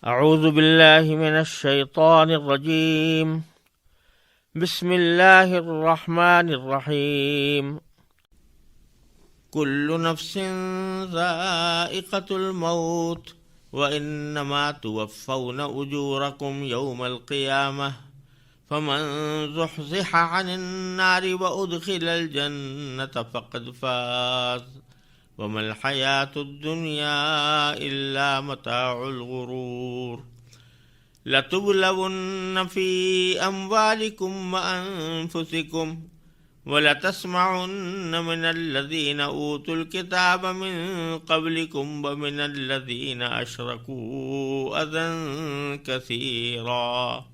اعوذ باللہ من الشیطان الرجیم بسم اللہ الرحمن الرحیم کل نفس ذائقۃ الموت وانما توفون اجورکم یوم القیامہ فمن زحزح عن النار وادخل الجنة فقد فاز وما الحياة الدنيا إلا متاع الغرور لتبلون في أموالكم وأنفسكم ولتسمعن من الذين أوتوا الكتاب من قبلكم ومن الذين أشركوا أذى كثيرا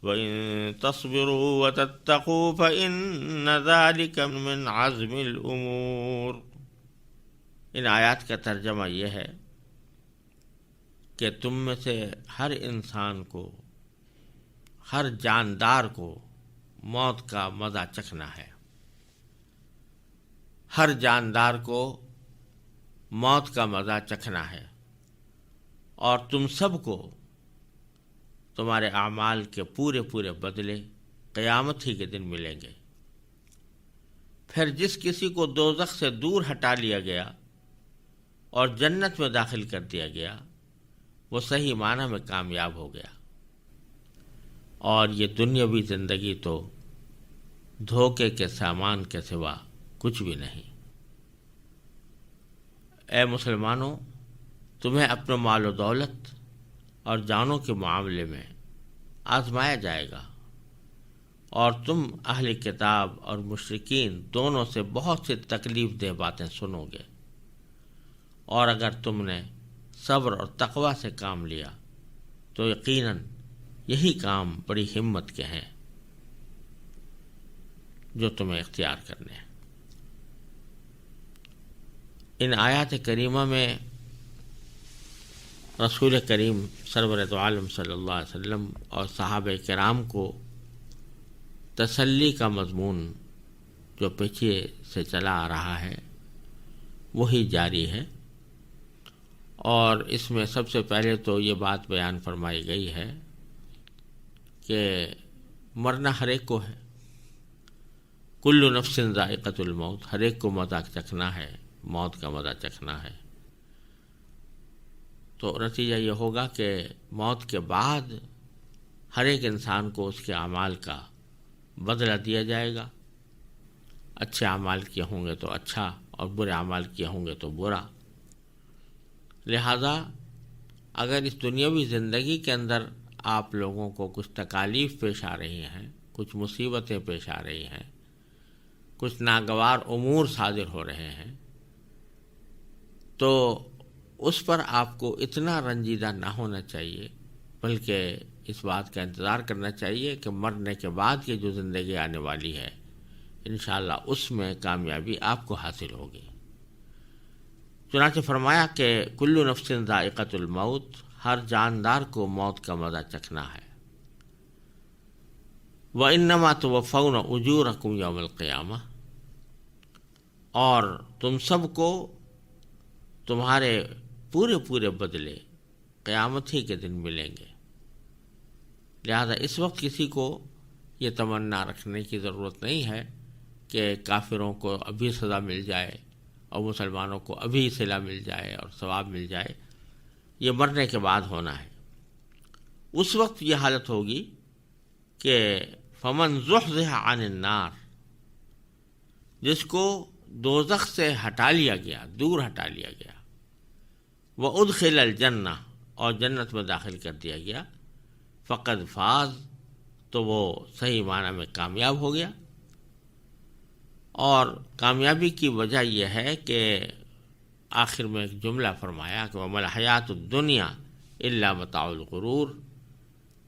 وإن تصبروا وتتقوا فإن ذلك من عزم الأمور۔ ان آیات کا ترجمہ یہ ہے کہ تم میں سے ہر انسان کو، ہر جاندار کو موت کا مزہ چکھنا ہے۔ ہر جاندار کو موت کا مزہ چکھنا ہے، اور تم سب کو تمہارے اعمال کے پورے پورے بدلے قیامت ہی کے دن ملیں گے۔ پھر جس کسی کو دوزخ سے دور ہٹا لیا گیا اور جنت میں داخل کر دیا گیا، وہ صحیح معنی میں کامیاب ہو گیا، اور یہ دنیاوی زندگی تو دھوکے کے سامان کے سوا کچھ بھی نہیں۔ اے مسلمانوں، تمہیں اپنے مال و دولت اور جانوں کے معاملے میں آزمایا جائے گا، اور تم اہل کتاب اور مشرکین دونوں سے بہت سی تکلیف دہ باتیں سنو گے، اور اگر تم نے صبر اور تقوی سے کام لیا تو یقیناً یہی کام بڑی ہمت کے ہیں جو تمہیں اختیار کرنے ہیں۔ ان آیات کریمہ میں رسول کریم سرور دو عالم صلی اللہ علیہ وسلم اور صحابہ کرام کو تسلی کا مضمون جو پیچھے سے چلا آ رہا ہے وہی جاری ہے، اور اس میں سب سے پہلے تو یہ بات بیان فرمائی گئی ہے کہ مرنا ہر ایک کو ہے۔ کل نفس ذائقۃ الموت، ہر ایک کو مزہ چکھنا ہے، موت کا مزہ چکھنا ہے۔ تو نتیجہ یہ ہوگا کہ موت کے بعد ہر ایک انسان کو اس کے اعمال کا بدلہ دیا جائے گا۔ اچھے اعمال کیے ہوں گے تو اچھا، اور برے اعمال کیے ہوں گے تو برا۔ لہذا اگر اس دنیاوی زندگی کے اندر آپ لوگوں کو کچھ تکالیف پیش آ رہی ہیں، کچھ مصیبتیں پیش آ رہی ہیں، کچھ ناگوار امور صادر ہو رہے ہیں، تو اس پر آپ کو اتنا رنجیدہ نہ ہونا چاہیے، بلکہ اس بات کا انتظار کرنا چاہیے کہ مرنے کے بعد کی جو زندگی آنے والی ہے انشاءاللہ اس میں کامیابی آپ کو حاصل ہوگی۔ چنانچہ فرمایا کہ کل نفس ذائقۃ الموت، ہر جاندار کو موت کا مزہ چکھنا ہے۔ وَإِنَّمَا تُوَفَّوْنَ أُجُورَكُمْ يَوْمَ الْقِيَامَةِ، اور تم سب کو تمہارے پورے پورے بدلے قیامت ہی کے دن ملیں گے۔ لہذا اس وقت کسی کو یہ تمنا رکھنے کی ضرورت نہیں ہے کہ کافروں کو ابھی سزا مل جائے اور مسلمانوں کو ابھی صلہ مل جائے اور ثواب مل جائے۔ یہ مرنے کے بعد ہونا ہے۔ اس وقت یہ حالت ہوگی کہ فمن زحزح عن النار، جس کو دوزخ سے ہٹا لیا گیا، دور ہٹا لیا گیا، وادخل الجنہ، اور جنت میں داخل کر دیا گیا، فقد فاز، تو وہ صحیح معنی میں کامیاب ہو گیا۔ اور کامیابی کی وجہ یہ ہے کہ آخر میں ایک جملہ فرمایا کہ وَمَا الْحَيَاةُ الدُّنْيَا إِلَّا مَتَاعُ الْغُرُورِ،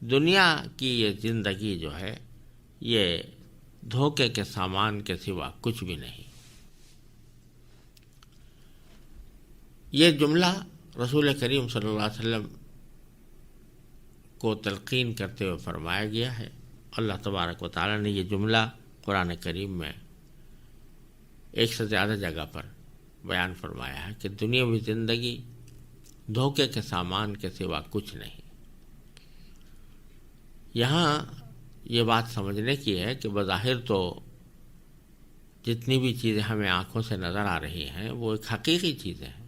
دنیا کی یہ زندگی جو ہے یہ دھوکے کے سامان کے سوا کچھ بھی نہیں۔ یہ جملہ رسول کریم صلی اللہ علیہ وسلم کو تلقین کرتے ہوئے فرمایا گیا ہے۔ اللہ تبارک و تعالیٰ نے یہ جملہ قرآن کریم میں ایک سے زیادہ جگہ پر بیان فرمایا ہے کہ دنیاوی زندگی دھوکے کے سامان کے سوا کچھ نہیں۔ یہاں یہ بات سمجھنے کی ہے کہ بظاہر تو جتنی بھی چیزیں ہمیں آنکھوں سے نظر آ رہی ہیں وہ ایک حقیقی چیزیں ہیں۔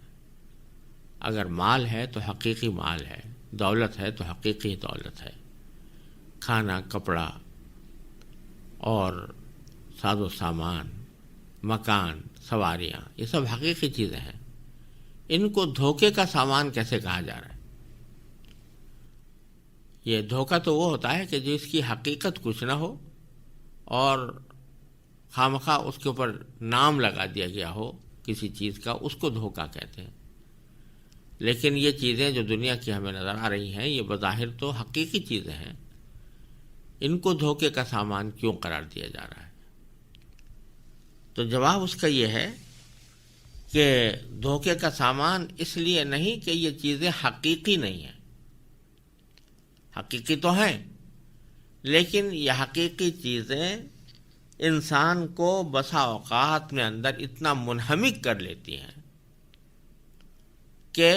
اگر مال ہے تو حقیقی مال ہے، دولت ہے تو حقیقی دولت ہے، کھانا، کپڑا اور ساز و سامان، مکان، سواریاں، یہ سب حقیقی چیزیں ہیں۔ ان کو دھوکے کا سامان کیسے کہا جا رہا ہے؟ یہ دھوکہ تو وہ ہوتا ہے کہ جس کی حقیقت کچھ نہ ہو اور خواہ اس کے اوپر نام لگا دیا گیا ہو کسی چیز کا، اس کو دھوکہ کہتے ہیں۔ لیکن یہ چیزیں جو دنیا کی ہمیں نظر آ رہی ہیں یہ بظاہر تو حقیقی چیزیں ہیں، ان کو دھوکے کا سامان کیوں قرار دیا جا رہا ہے؟ تو جواب اس کا یہ ہے کہ دھوکے کا سامان اس لیے نہیں کہ یہ چیزیں حقیقی نہیں ہیں، حقیقی تو ہیں، لیکن یہ حقیقی چیزیں انسان کو بسا اوقات اپنے اندر اتنا منہمک کر لیتی ہیں کہ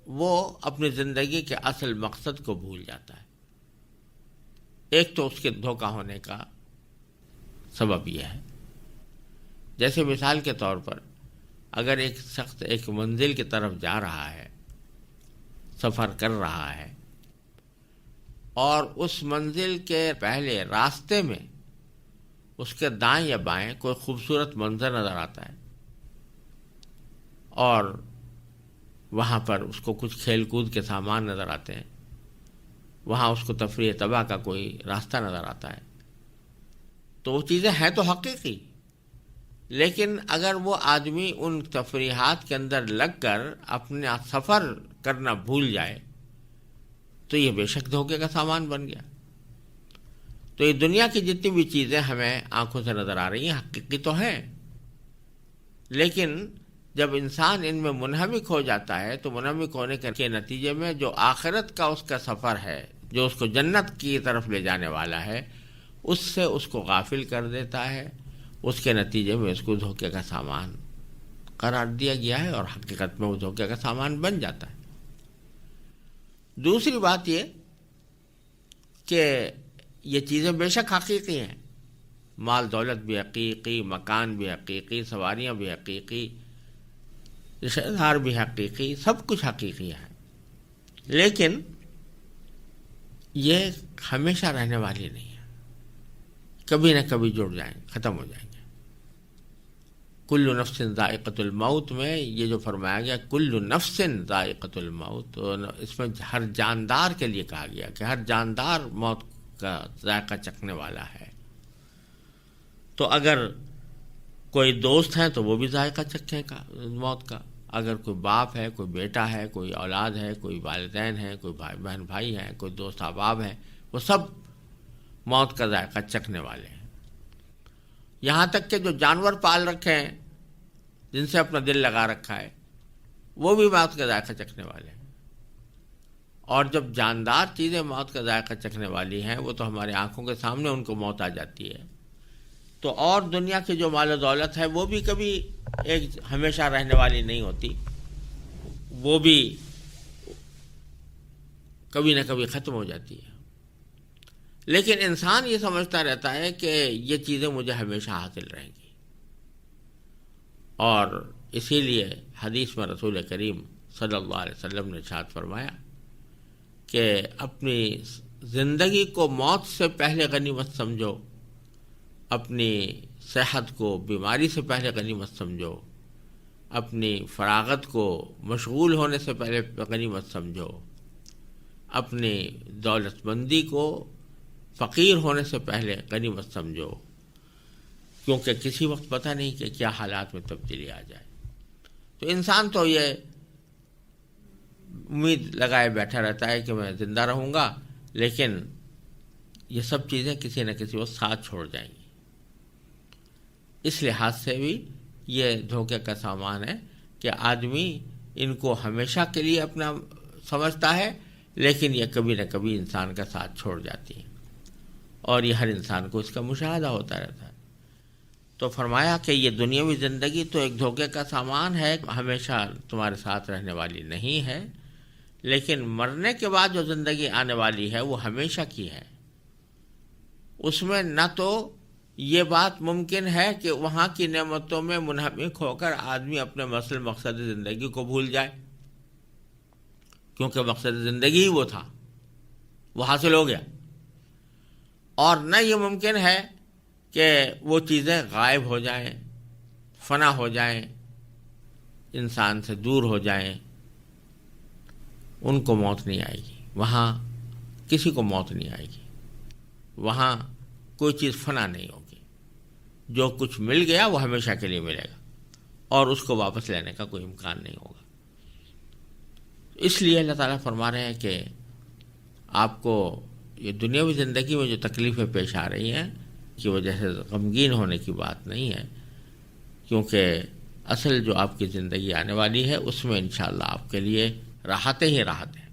وہ اپنی زندگی کے اصل مقصد کو بھول جاتا ہے۔ ایک تو اس کے دھوکہ ہونے کا سبب یہ ہے، جیسے مثال کے طور پر اگر ایک شخص ایک منزل کی طرف جا رہا ہے، سفر کر رہا ہے، اور اس منزل کے پہلے راستے میں اس کے دائیں یا بائیں کوئی خوبصورت منظر نظر آتا ہے اور وہاں پر اس کو کچھ کھیل کود کے سامان نظر آتے ہیں، وہاں اس کو تفریح تباہ کا کوئی راستہ نظر آتا ہے، تو وہ چیزیں ہیں تو حقیقی، لیکن اگر وہ آدمی ان تفریحات کے اندر لگ کر اپنا سفر کرنا بھول جائے تو یہ بے شک دھوکے کا سامان بن گیا۔ تو یہ دنیا کی جتنی بھی چیزیں ہمیں آنکھوں سے نظر آ رہی ہیں حقیقی تو ہیں، لیکن جب انسان ان میں منہمک ہو جاتا ہے تو منہمک ہونے کے نتیجے میں جو آخرت کا اس کا سفر ہے، جو اس کو جنت کی طرف لے جانے والا ہے، اس سے اس کو غافل کر دیتا ہے، اس کے نتیجے میں اس کو دھوکے کا سامان قرار دیا گیا ہے اور حقیقت میں وہ دھوکے کا سامان بن جاتا ہے۔ دوسری بات یہ کہ یہ چیزیں بے شک حقیقی ہیں، مال دولت بھی حقیقی، مکان بھی حقیقی، سواریاں بھی حقیقی، رشتہ دار بھی حقیقی، سب کچھ حقیقی ہے، لیکن یہ ہمیشہ رہنے والی نہیں ہے، کبھی نہ کبھی جڑ جائیں، ختم ہو جائیں گے۔ کل نفس ذائقۃ الموت میں یہ جو فرمایا گیا کل نفس ذائقۃ الموت، تو اس میں ہر جاندار کے لیے کہا گیا کہ ہر جاندار موت کا ذائقہ چکھنے والا ہے۔ تو اگر کوئی دوست ہے تو وہ بھی ذائقہ چکھے گا موت کا، اگر کوئی باپ ہے، کوئی بیٹا ہے، کوئی اولاد ہے، کوئی والدین ہے، کوئی بہن بھائی ہیں، کوئی دوست احباب ہیں، وہ سب موت کا ذائقہ چکھنے والے ہیں۔ یہاں تک کہ جو جانور پال رکھے ہیں، جن سے اپنا دل لگا رکھا ہے، وہ بھی موت کا ذائقہ چکھنے والے ہیں۔ اور جب جاندار چیزیں موت کا ذائقہ چکھنے والی ہیں، وہ تو ہمارے آنکھوں کے سامنے ان کو موت آ جاتی ہے، تو اور دنیا کی جو مال و دولت ہے وہ بھی کبھی ایک ہمیشہ رہنے والی نہیں ہوتی، وہ بھی کبھی نہ کبھی ختم ہو جاتی ہے۔ لیکن انسان یہ سمجھتا رہتا ہے کہ یہ چیزیں مجھے ہمیشہ حاصل رہیں گی، اور اسی لیے حدیث میں رسول کریم صلی اللہ علیہ وسلم نے ارشاد فرمایا کہ اپنی زندگی کو موت سے پہلے غنیمت سمجھو، اپنی صحت کو بیماری سے پہلے غنیمت سمجھو، اپنی فراغت کو مشغول ہونے سے پہلے غنیمت سمجھو، اپنی دولت مندی کو فقیر ہونے سے پہلے غنیمت سمجھو، کیونکہ کسی وقت پتہ نہیں کہ کیا حالات میں تبدیلی آ جائے۔ تو انسان تو یہ امید لگائے بیٹھا رہتا ہے کہ میں زندہ رہوں گا، لیکن یہ سب چیزیں کسی نہ کسی وقت ساتھ چھوڑ جائیں گی۔ اس لحاظ سے بھی یہ دھوکے کا سامان ہے کہ آدمی ان کو ہمیشہ کے لیے اپنا سمجھتا ہے، لیکن یہ کبھی نہ کبھی انسان کا ساتھ چھوڑ جاتی ہے، اور یہ ہر انسان کو اس کا مشاہدہ ہوتا رہتا ہے۔ تو فرمایا کہ یہ دنیاوی زندگی تو ایک دھوکے کا سامان ہے، ہمیشہ تمہارے ساتھ رہنے والی نہیں ہے، لیکن مرنے کے بعد جو زندگی آنے والی ہے وہ ہمیشہ کی ہے. اس میں نہ تو یہ بات ممکن ہے کہ وہاں کی نعمتوں میں منہمک ہو کر آدمی اپنے مقصد زندگی کو بھول جائے، کیونکہ مقصد زندگی ہی وہ تھا، وہ حاصل ہو گیا. اور نہ یہ ممکن ہے کہ وہ چیزیں غائب ہو جائیں، فنا ہو جائیں، انسان سے دور ہو جائیں. ان کو موت نہیں آئے گی، وہاں کسی کو موت نہیں آئے گی، وہاں کوئی چیز فنا نہیں ہوگی. جو کچھ مل گیا وہ ہمیشہ کے لیے ملے گا اور اس کو واپس لینے کا کوئی امکان نہیں ہوگا. اس لیے اللہ تعالیٰ فرما رہے ہیں کہ آپ کو یہ دنیاوی زندگی میں جو تکلیفیں پیش آ رہی ہیں کی وجہ سے غمگین ہونے کی بات نہیں ہے، کیونکہ اصل جو آپ کی زندگی آنے والی ہے اس میں انشاءاللہ آپ کے لیے راحتیں ہی راحت ہیں.